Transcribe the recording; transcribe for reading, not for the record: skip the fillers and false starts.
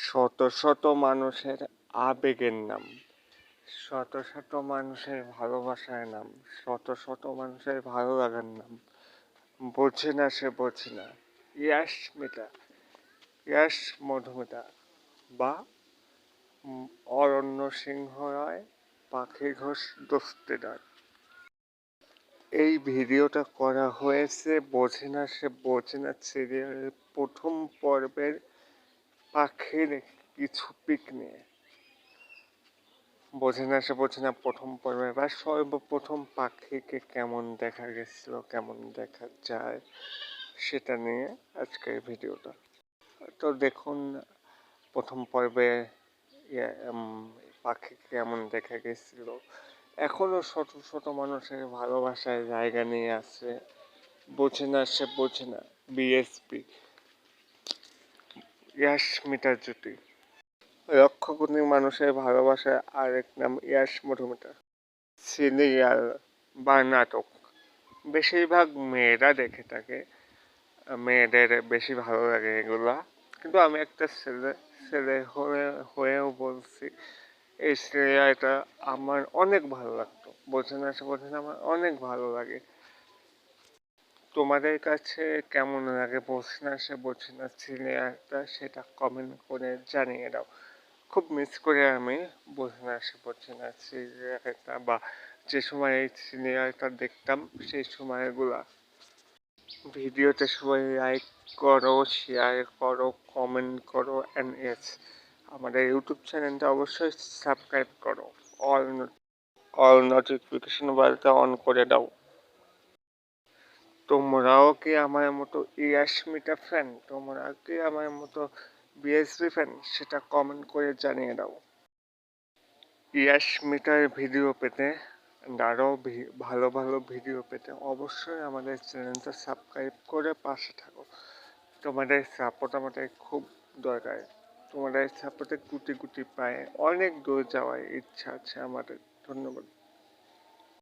শত শত মানুষের আবেগের নাম, শত শত মানুষের ভালোবাসার নাম, শত শত মানুষের ভালো লাগার নাম। বোঝে না সে বোঝে না। ইয়াশমিতা, ইয়াশ মধুমিতা বা অরণ্য সিংহ রায়, পাখি ঘোষ দস্তিদার। এই ভিডিওটা করা হয়েছে বোঝে না সে বোঝে না সিরিয়ালের প্রথম পর্বের পাখির কিছু পিক নিয়ে। বোঝে না সে বোঝে না প্রথম পর্বে বা সর্বপ্রথম পাখিকে কেমন দেখা গেছিল, কেমন দেখা যায় সেটা নিয়ে আজকের ভিডিওটা। তো দেখুন প্রথম পর্বে পাখি কেমন দেখা গেছিল। এখনো শত শত মানুষের ভালোবাসায় জায়গা নিয়ে আছে। বোঝে না সে বোঝে না বিএসপি, ইয়াশমিতা জ্যোতি। লক্ষ কোটি মানুষের ভালোবাসার আরেক নাম ইয়াশ মধুমিতা। সিরিয়াল বা নাটক বেশিরভাগ মেয়েরা দেখে থাকে, মেয়েদের বেশি ভালো লাগে এগুলা। কিন্তু আমি একটা ছেলে হয়েও বলছি এই সিরিয়ালটা আমার অনেক ভালো লাগতো। বোঝে না সে বোঝে না আমার অনেক ভালো লাগে। তোমাদের কাছে কেমন লাগে বোঝে না সে বোঝে না সিরিয়ালটা সেটা কমেন্ট করে জানিয়ে দাও। খুব মিস করে আমি বোঝে না সে বোঝে না সিরিয়ালটা বা যে সময় এই সিরিয়ালটা দেখতাম সেই সময়গুলা। ভিডিওতে সবাই লাইক করো, শেয়ার করো, কমেন্ট করো অ্যান্ড ইয়েস আমাদের ইউটিউব চ্যানেলটা অবশ্যই সাবস্ক্রাইব করো। অল নোটিফিকেশন বেলটা অন করে দাও। তোমরাও কি আমার মতো ইয়াশমিতা ফ্যান? তোমরা কি আমার মতো বিএসপি ফ্যান? সেটা কমেন্ট করে জানিয়ে দাও। ইয়াশমিতার ভিডিও পেতে আরও ভালো ভালো ভিডিও পেতে অবশ্যই আমাদের চ্যানেলটা সাবস্ক্রাইব করে পাশে থাকো। তোমাদের সাপোর্ট আমাদের খুব দরকার। তোমাদের সাপোর্টে গুটি গুটি পায়ে অনেক দূর যাওয়ার ইচ্ছা আছে আমাদের। ধন্যবাদ।